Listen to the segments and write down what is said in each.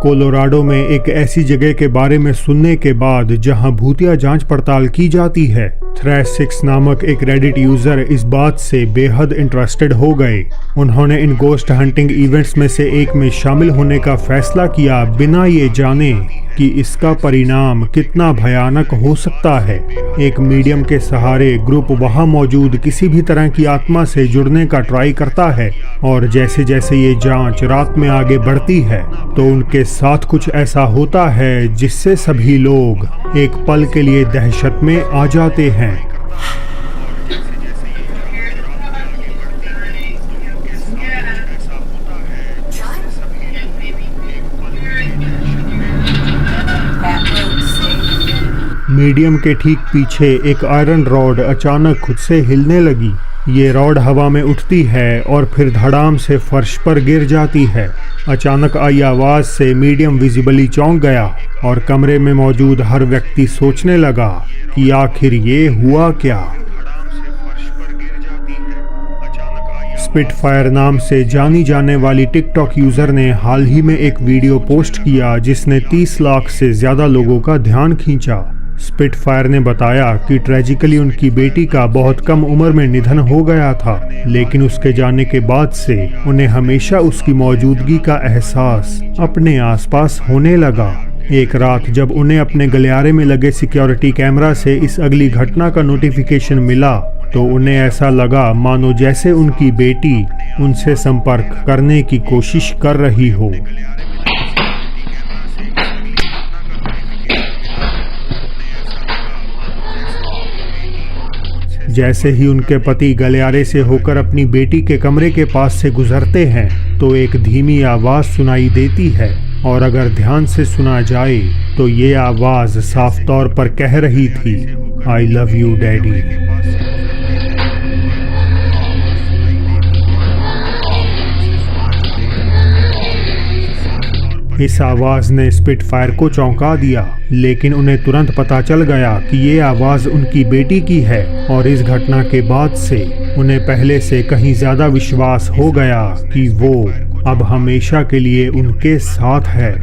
Colorado में एक ऐसी जगह के बारे में सुनने के बाद जहां भूतिया जांच पड़ताल की जाती है, थ्रैश6 नामक एक रेडिट यूजर इस बात से बेहद इंटरेस्टेड हो गए। उन्होंने इन गोस्ट हंटिंग इवेंट्स में से एक में शामिल होने का फैसला किया, बिना ये जाने कि इसका परिणाम कितना भयानक हो सकता है। एक मीडियम के सहारे ग्रुप वहां मौजूद किसी भी तरह की आत्मा से जुड़ने का ट्राई करता है, और जैसे जैसे ये जांच रात में आगे बढ़ती है तो उनके साथ कुछ ऐसा होता है जिससे सभी लोग एक पल के लिए दहशत में आ जाते हैं। मीडियम के ठीक पीछे एक आयरन रॉड अचानक खुद से हिलने लगी। ये रॉड हवा में उठती है और फिर धड़ाम से फर्श पर गिर जाती है। अचानक आई आवाज से मीडियम विजिबली चौंक गया और कमरे में मौजूद हर व्यक्ति सोचने लगा कि आखिर ये हुआ क्या। स्पिटफायर नाम से जानी जाने वाली टिकटॉक यूजर ने हाल ही में एक वीडियो पोस्ट किया जिसने 30 लाख से ज्यादा लोगों का ध्यान खींचा। स्पिटफायर ने बताया कि ट्रेजिकली उनकी बेटी का बहुत कम उम्र में निधन हो गया था, लेकिन उसके जाने के बाद से उन्हें हमेशा उसकी मौजूदगी का एहसास अपने आसपास होने लगा। एक रात जब उन्हें अपने गलियारे में लगे सिक्योरिटी कैमरा से इस अगली घटना का नोटिफिकेशन मिला तो उन्हें ऐसा लगा मानो जैसे उनकी बेटी उनसे संपर्क करने की कोशिश कर रही हो। जैसे ही उनके पति गलियारे से होकर अपनी बेटी के कमरे के पास से गुजरते हैं तो एक धीमी आवाज सुनाई देती है, और अगर ध्यान से सुना जाए तो ये आवाज साफ तौर पर कह रही थी, आई लव यू डैडी। इस आवाज ने स्पिटफायर को चौंका दिया, लेकिन उन्हें तुरंत पता चल गया कि ये आवाज उनकी बेटी की है, और इस घटना के बाद से उन्हें पहले से कहीं ज्यादा विश्वास हो गया कि वो अब हमेशा के लिए उनके साथ है।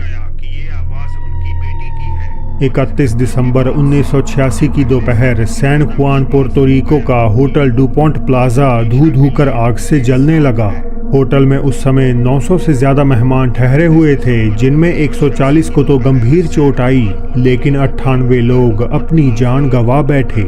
31 दिसंबर 1986 की दोपहर सैन जुआन पोर्टोरिको का होटल डुपॉन्ट प्लाजा धू धू कर आग से जलने लगा। होटल में उस समय 900 से ज्यादा मेहमान ठहरे हुए थे, जिनमें 140 को तो गंभीर चोट आई, लेकिन 98 लोग अपनी जान गंवा बैठे।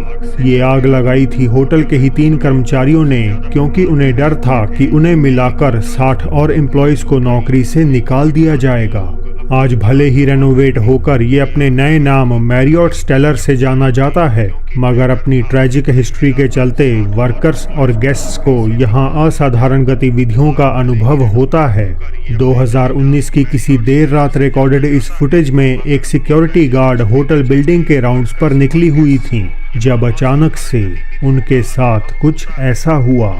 ये आग लगाई थी होटल के ही 3 कर्मचारियों ने, क्योंकि उन्हें डर था कि उन्हें मिलाकर 60 और एम्प्लॉयज को नौकरी से निकाल दिया जाएगा। आज भले ही रेनोवेट होकर ये अपने नए नाम मैरियट स्टेलर से जाना जाता है, मगर अपनी ट्रैजिक हिस्ट्री के चलते वर्कर्स और गेस्ट्स को यहाँ असाधारण गतिविधियों का अनुभव होता है। 2019 की किसी देर रात रिकॉर्डेड इस फुटेज में एक सिक्योरिटी गार्ड होटल बिल्डिंग के राउंड्स पर निकली हुई थी, जब अचानक से उनके साथ कुछ ऐसा हुआ।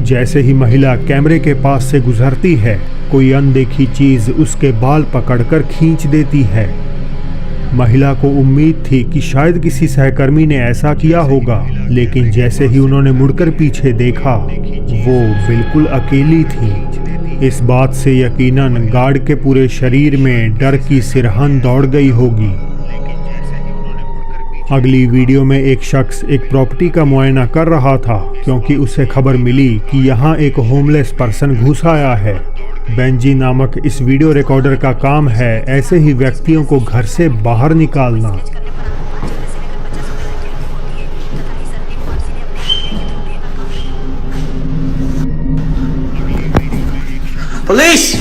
जैसे ही महिला कैमरे के पास से गुजरती है, कोई अनदेखी चीज उसके बाल पकड़कर खींच देती है। महिला को उम्मीद थी कि शायद किसी सहकर्मी ने ऐसा किया होगा, लेकिन जैसे ही उन्होंने मुड़कर पीछे देखा, वो बिल्कुल अकेली थी। इस बात से यकीनन गार्ड के पूरे शरीर में डर की सिरहन दौड़ गई होगी। अगली वीडियो में एक शख्स एक प्रॉपर्टी का मुआयना कर रहा था, क्योंकि उसे खबर मिली कि यहाँ एक होमलेस पर्सन घुस आया है। बेंजी नामक इस वीडियो रिकॉर्डर का काम है ऐसे ही व्यक्तियों को घर से बाहर निकालना। Police!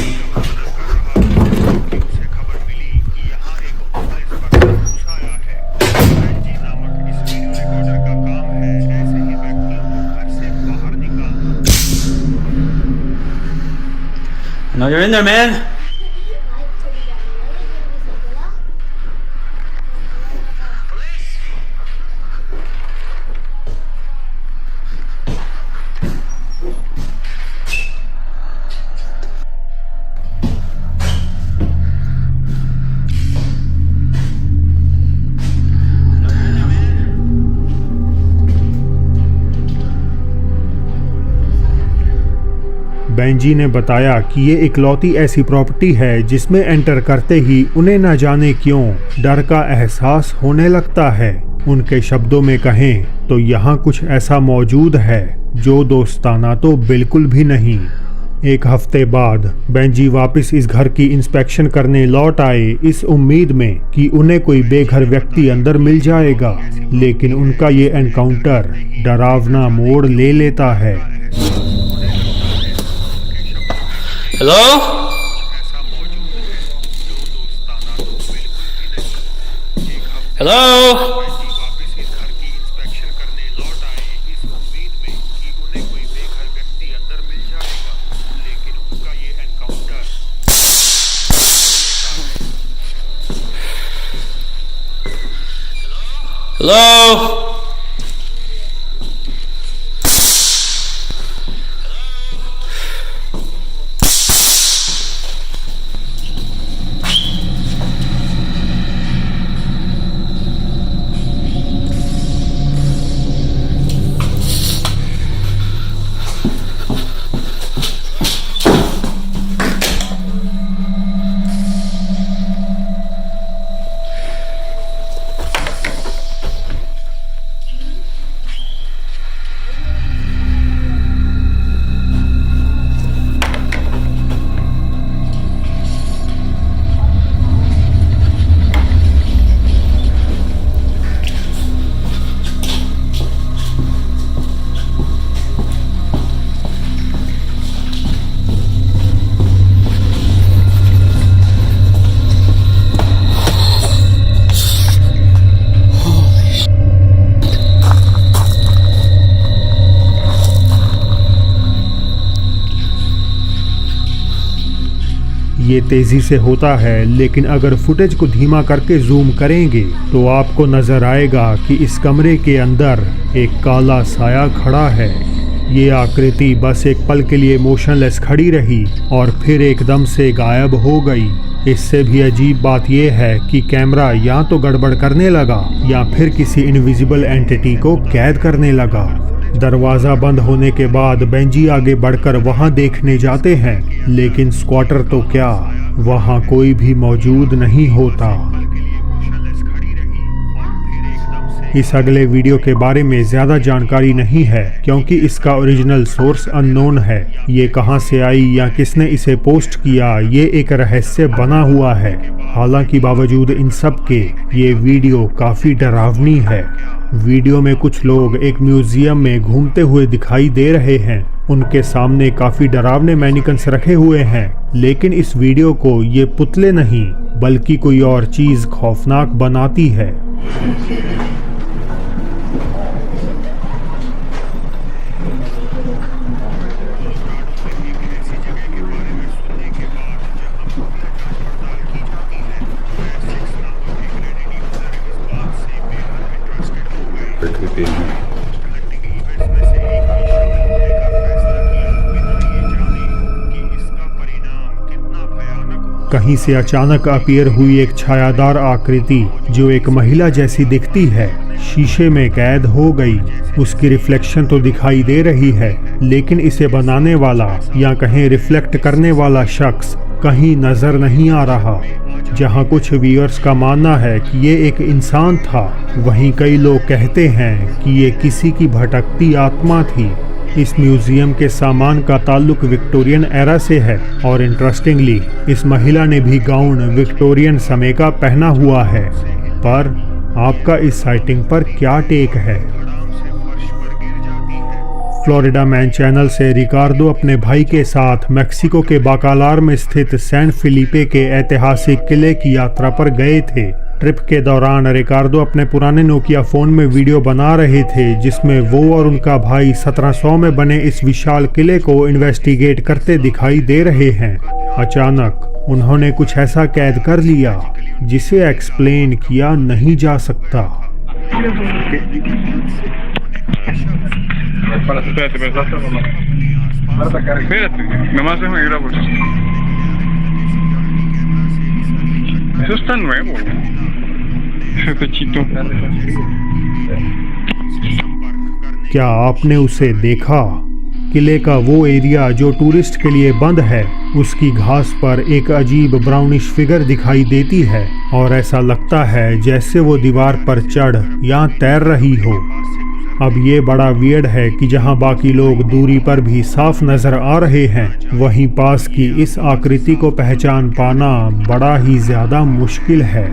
No, you're in there, man. Benji ने बताया कि ये इकलौती ऐसी प्रॉपर्टी है जिसमें एंटर करते ही उन्हें न जाने क्यों डर का एहसास होने लगता है। उनके शब्दों में कहें तो यहाँ कुछ ऐसा मौजूद है जो दोस्ताना तो बिल्कुल भी नहीं। एक हफ्ते बाद बेंजी वापस इस घर की इंस्पेक्शन करने लौट आए, इस उम्मीद में कि उन्हें कोई बेघर व्यक्ति अंदर मिल जाएगा, लेकिन उनका ये एनकाउंटर डरावना मोड़ ले लेता है। Hello? Hello? Hello? ये तेजी से होता है, लेकिन अगर फुटेज को धीमा करके जूम करेंगे तो आपको नजर आएगा कि इस कमरे के अंदर एक काला साया खड़ा है। ये आकृति बस एक पल के लिए मोशनलेस खड़ी रही और फिर एकदम से गायब हो गई। इससे भी अजीब बात यह है कि कैमरा या तो गड़बड़ करने लगा या फिर किसी इनविजिबल एंटिटी को कैद करने लगा। दरवाज़ा बंद होने के बाद बेंजी आगे बढ़कर वहां देखने जाते हैं, लेकिन स्क्वाटर तो क्या, वहां कोई भी मौजूद नहीं होता। इस अगले वीडियो के बारे में ज़्यादा जानकारी नहीं है क्योंकि इसका ओरिजिनल सोर्स अननोन है। ये कहां से आई या किसने इसे पोस्ट किया, ये एक रहस्य बना हुआ है। हालांकि बावजूद इन सब के ये वीडियो काफ़ी डरावनी है। वीडियो में कुछ लोग एक म्यूजियम में घूमते हुए दिखाई दे रहे हैं। उनके सामने काफ़ी डरावने मैनिकन्स रखे हुए हैं, लेकिन इस वीडियो को ये पुतले नहीं बल्कि कोई और चीज़ खौफनाक बनाती है। कहीं से अचानक अपीयर हुई एक छायादार आकृति जो एक महिला जैसी दिखती है, शीशे में कैद हो गई। उसकी रिफ्लेक्शन तो दिखाई दे रही है, लेकिन इसे बनाने वाला या कहें रिफ्लेक्ट करने वाला शख्स कहीं नजर नहीं आ रहा। जहां कुछ व्यूअर्स का मानना है कि ये एक इंसान था, वहीं कई लोग कहते हैं कि ये किसी की भटकती आत्मा थी। इस म्यूजियम के सामान का ताल्लुक विक्टोरियन एरा से है और इंटरेस्टिंगली इस महिला ने भी गाउन विक्टोरियन समय का पहना हुआ है। पर आपका इस साइटिंग पर क्या टेक है? फ्लोरिडा मैन चैनल से रिकार्डो अपने भाई के साथ मेक्सिको के बाकालार में स्थित सैन फिलिपे के ऐतिहासिक किले की यात्रा पर गए थे। ट्रिप के दौरान रिकार्डो अपने पुराने नोकिया फ़ोन में वीडियो बना रहे थे जिसमें वो और उनका भाई 1700 में बने इस विशाल किले को इन्वेस्टिगेट करते दिखाई दे रहे हैं। अचानक उन्होंने कुछ ऐसा कैद कर लिया जिसे एक्सप्लेन किया नहीं जा सकता। Eso está nuevo. Ese techito. क्या आपने उसे देखा? किले का वो एरिया जो टूरिस्ट के लिए बंद है, उसकी घास पर एक अजीब ब्राउनिश फिगर दिखाई देती है और ऐसा लगता है जैसे वो दीवार पर चढ़ या तैर रही हो। अब ये बड़ा वियर्ड है कि जहां बाकी लोग दूरी पर भी साफ नजर आ रहे हैं, वहीं पास की इस आकृति को पहचान पाना बड़ा ही ज्यादा मुश्किल है।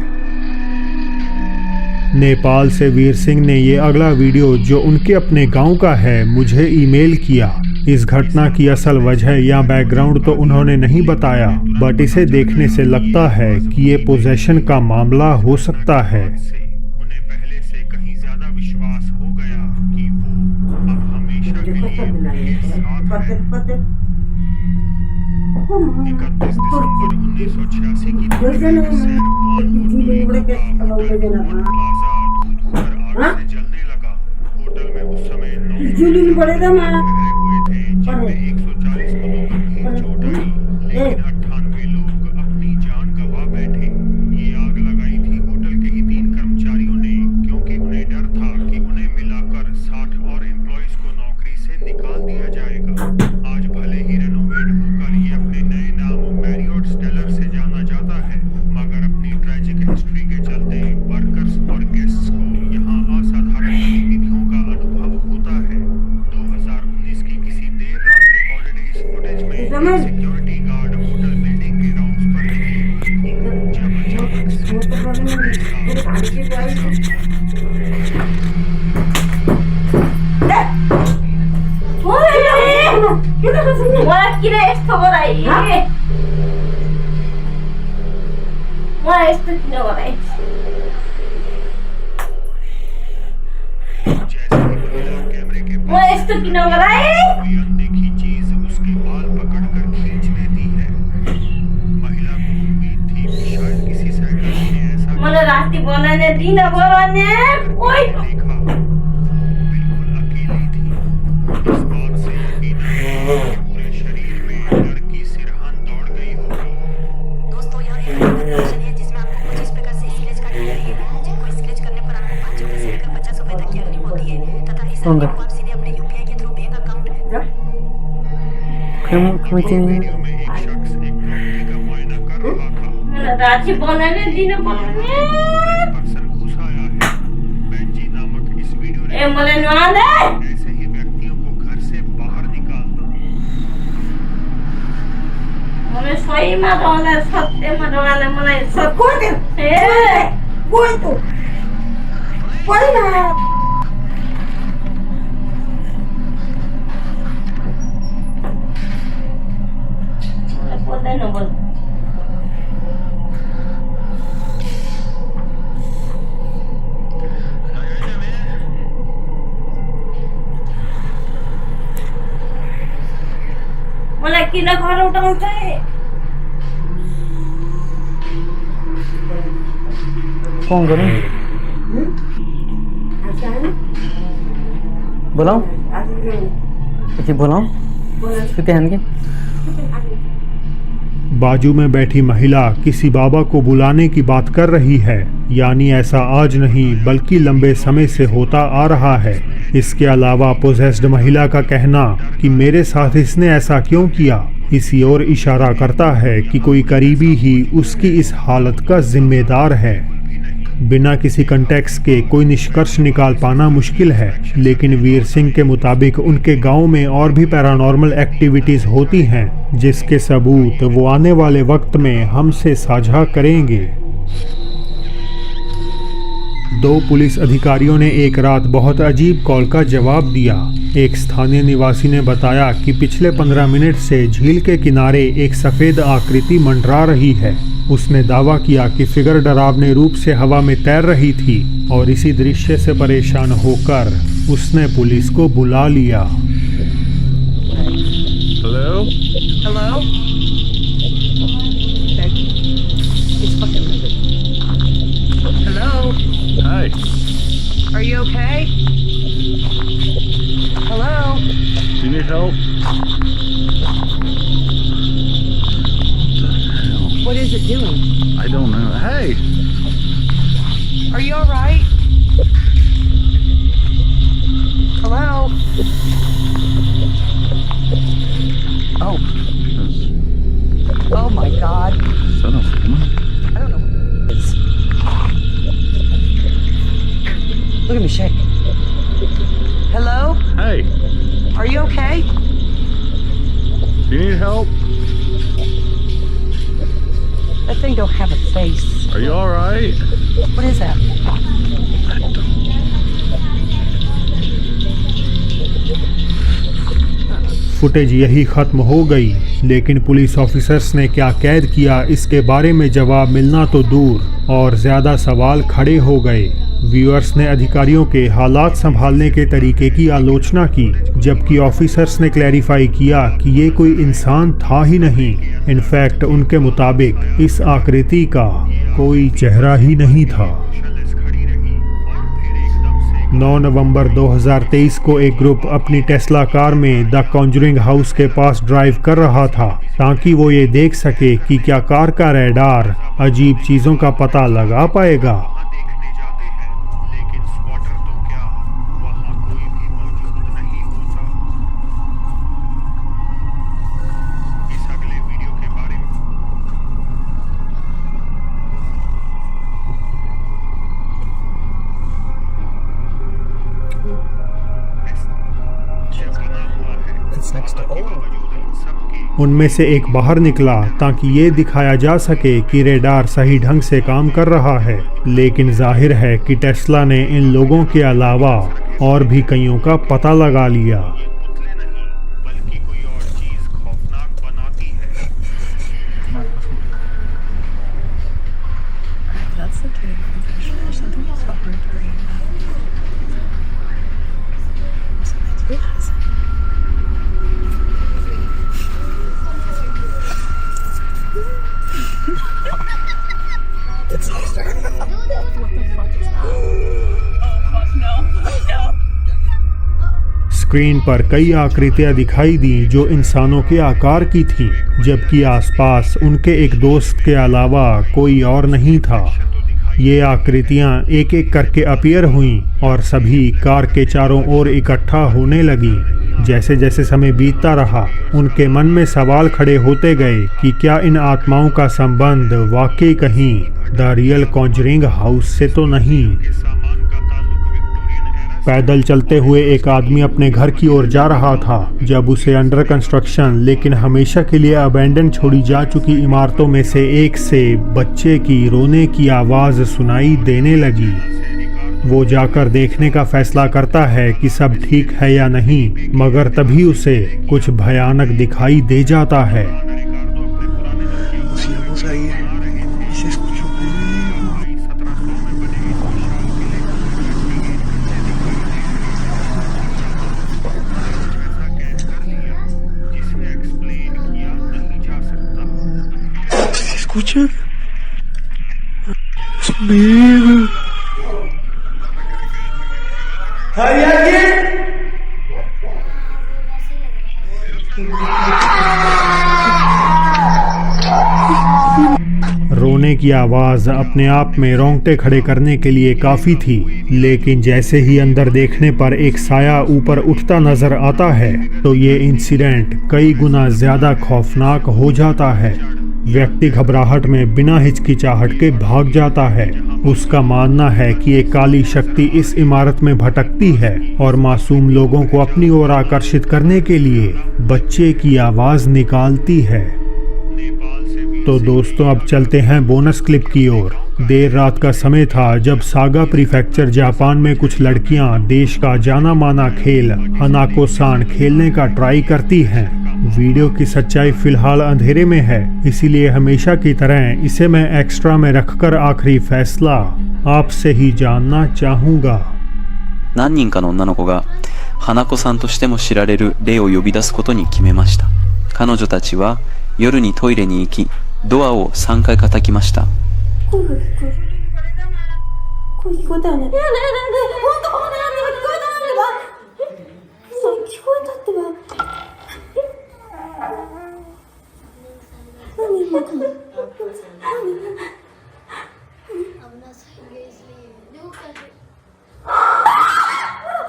नेपाल से वीर सिंह ने ये अगला वीडियो जो उनके अपने गांव का है मुझे ईमेल किया। इस घटना की असल वजह या बैकग्राउंड तो उन्होंने नहीं बताया, बट इसे देखने से लगता है कि ये पोजेशन का मामला हो सकता है। उन्हें पहले से कहीं ज्यादा विश्वास हो गया कि वो अब हमेशा के लिए उनके साथ है। 31 दिसंबर 1986 की जलने लगा। होटल में उस समय 140 लोगों की चोट आई, लेकिन 98 लोग अपनी जान गंवा बैठे। ये आग लगाई थी होटल के ही 3 कर्मचारियों ने, क्योंकि उन्हें डर था कि उन्हें मिलाकर 60 और एम्प्लॉइज को नौकरी से निकाल दिया जाएगा। आज भले ही रेनोवेट होकर ये अपने नए नाम मैरियट स्टेलर से जाना जाता है, मगर अपनी ट्रैजिक हिस्ट्री के चलते वर्कर्स और गेस्ट्स को यहाँ असाधारण गतिविधियों का अनुभव होता है। 2019 की किसी देर रात रिकॉर्डेड इस फुटेज में सिक्योरिटी गार्ड होटल बिल्डिंग के राउंड्स पर निकले जब अचानक कोई अनदेखी चीज उसके बाल पकड़कर खींच लेती है। महिला को उम्मीद थी कि शायद किसी साइकिल ने ऐसा मलाई राति बनाने दिन बनाने ओइ देखा। बिल्कुल अकेली थी। इस बात से यकीन है पूरे शरीर में लड़की सिरहान दौड़ गई होगी। दोस्तों यहाँ एक एप्लीकेशन है जिसमें आपको कुछ इस प्रकार से स्क्रैच कार्ड मिल रही है, जिनको स्क्रैच करने पर आपको 5 रुपए से लेकर 50 रुपए तक की अर्निंग होती है तथा इस अर्निंग को आप सीधे अपने यूपीआई के थ्रू बैंक अकाउंट वीडियो में एक शख्स एक प्रॉपर्टी का मुआयना कर रहा था। मलाई राति बनाने दिन बनाने पर्सन घुस आया है। बेंजी नामक इस वीडियो ए मलाई नुहाले ऐसे ही व्यक्तियों को घर से बाहर निकालता। मलाई सहीमा रहने सत्यमा रहने मलाई कोई ए कोई तो कोई ना बोल्दै नबोल मलाई किन घर उठाउँछ फोन करूं? बुलाऊं? अच्छा बुलाऊं? कितने हैं इनके? बाजू में बैठी महिला किसी बाबा को बुलाने की बात कर रही है, यानी ऐसा आज नहीं बल्कि लंबे समय से होता आ रहा है। इसके अलावा पोजेस्ड महिला का कहना कि मेरे साथ इसने ऐसा क्यों किया, इसी ओर इशारा करता है कि कोई करीबी ही उसकी इस हालत का जिम्मेदार है। बिना किसी कंटेक्स्ट के कोई निष्कर्ष निकाल पाना मुश्किल है, लेकिन वीर सिंह के मुताबिक उनके गांव में और भी पैरानॉर्मल एक्टिविटीज होती हैं, जिसके सबूत वो आने वाले वक्त में हमसे साझा करेंगे। 2 पुलिस अधिकारियों ने एक रात बहुत अजीब कॉल का जवाब दिया। एक स्थानीय निवासी ने बताया कि पिछले 15 मिनट से झील के किनारे एक सफ़ेद आकृति मंडरा रही है। उसने दावा किया कि फिगर डरावने रूप से हवा में तैर रही थी और इसी दृश्य से परेशान होकर उसने पुलिस को बुला लिया। Hello? Hello? It's fucking Hello? Hi. Are you okay? Hello? Do you need help? What is it doing? I don't know. Hey! Are you alright? Hello? Oh. Oh my God. Son of a... I don't know what it is. Look at me shake. Hello? Hey, Are you okay? do you need help? That thing don't have a face. Are you alright? What is that? Footage यही ख़त्म हो गई, लेकिन police officers ने क्या कैद किया इसके बारे में जवाब मिलना तो दूर और ज़्यादा सवाल खड़े हो गए। व्यूअर्स ने अधिकारियों के हालात संभालने के तरीके की आलोचना की, जबकि ऑफिसर्स ने क्लैरिफाई किया कि ये कोई इंसान था ही नहीं। इनफैक्ट उनके मुताबिक इस आकृति का कोई चेहरा ही नहीं था। 9 नवंबर 2023 को एक ग्रुप अपनी टेस्ला कार में द कॉन्जरिंग हाउस के पास ड्राइव कर रहा था ताकि वो ये देख सके कि क्या कार का रडार अजीब चीज़ों का पता लगा पाएगा। उनमें से एक बाहर निकला ताकि ये दिखाया जा सके कि रेडार सही ढंग से काम कर रहा है, लेकिन जाहिर है कि टेस्ला ने इन लोगों के अलावा और भी कईयों का पता लगा लिया। स्क्रीन पर कई आकृतियां दिखाई दी जो इंसानों के आकार की थीं, जबकि आसपास उनके एक दोस्त के अलावा कोई और नहीं था। ये आकृतियां एक एक करके अपीयर हुईं और सभी कार के चारों ओर इकट्ठा होने लगी। जैसे जैसे समय बीतता रहा, उनके मन में सवाल खड़े होते गए कि क्या इन आत्माओं का संबंध वाकई कहीं द रियल कॉन्जरिंग हाउस से तो नहीं। पैदल चलते हुए एक आदमी अपने घर की ओर जा रहा था जब उसे अंडर कंस्ट्रक्शन लेकिन हमेशा के लिए अबैंडन छोड़ी जा चुकी इमारतों में से एक से बच्चे की रोने की आवाज़ सुनाई देने लगी। वो जाकर देखने का फैसला करता है कि सब ठीक है या नहीं, मगर तभी उसे कुछ भयानक दिखाई दे जाता है। Escucha. Amigo. ¿Hay alguien? रोने की आवाज़ अपने आप में रोंगटे खड़े करने के लिए काफ़ी थी, लेकिन जैसे ही अंदर देखने पर एक साया ऊपर उठता नज़र आता है तो ये इंसिडेंट कई गुना ज़्यादा खौफनाक हो जाता है। व्यक्ति घबराहट में बिना हिचकिचाहट के भाग जाता है। उसका मानना है कि एक काली शक्ति इस इमारत में भटकती है और मासूम लोगों को अपनी ओर आकर्षित करने के लिए बच्चे की आवाज़ निकालती है। तो दोस्तों, अब चलते हैं बोनस क्लिप की ओर। देर रात का समय था जब सागा प्रीफेक्चर जापान में कुछ लड़कियां देश का जाना माना खेल हनाको-सान खेलने का ट्राई करती हैं। वीडियो की सच्चाई फिलहाल अंधेरे में है, इसीलिए हमेशा की तरह इसे मैं एक्स्ट्रा में रखकर आखिरी फैसला आपसे ही जानना चाहूँगा। 何人かの女の子が花子さんとしても知られる霊を呼び出すことに決めました。彼女たちは夜にトイレに行き、ドアを3回叩きました。声が聞こえる。声聞こえたよね。いやねえねえねえ、ほんとなんで聞こえたなんでば。そう、聞こえたってば。何今かな。何。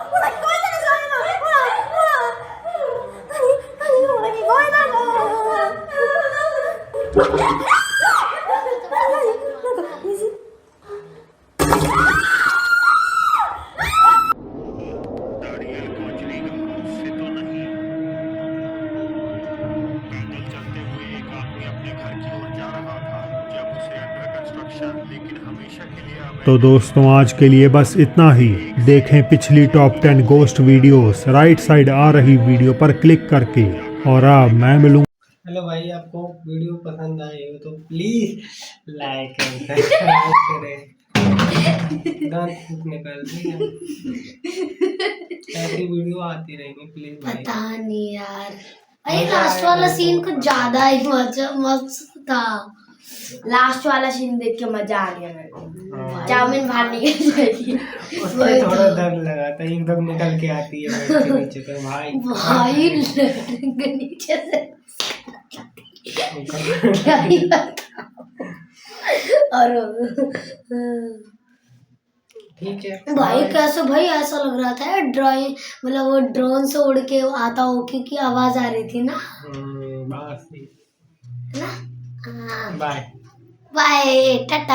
ほら聞こえたでしょ今。ほら。何 दाड़ियल कोचरी से तो नहीं। पैदल चलते हुए एक आदमी अपने घर की ओर जा रहा था जब उसे अंडर कंस्ट्रक्शन लेकिन हमेशा के लिए तो दोस्तों आज के लिए बस इतना ही। देखें पिछली top 10 ghost videos right side आ रही वीडियो पर क्लिक करके। और अब मैं मिलूंगा। हेलो भाई, आपको वीडियो पसंद आई हो तो प्लीज लाइक एंड सब्सक्राइब करें। दांत फूट निकाल दिया। ऐसी वीडियो आती रहेंगी प्लीज भाई। पता नहीं यार, अरे लास्ट वाला सीन कुछ ज्यादा ही मस्त था। लास्ट वाला सीन देख के मजा आ गया मेरे को। चाउमीन बाहर निकल जाएगी, उसमें थोड़ा दर्द लगा था, एकदम निकल के आती है बेड के नीचे तो भाई नीचे से क्या ही बताऊं। और ठीक है भाई कैसे, भाई ऐसा लग रहा था ड्राइंग, मतलब वो ड्रोन से उड़ के आता हो क्योंकि आवाज आ रही थी ना। बस है ना। Bye bye Tata.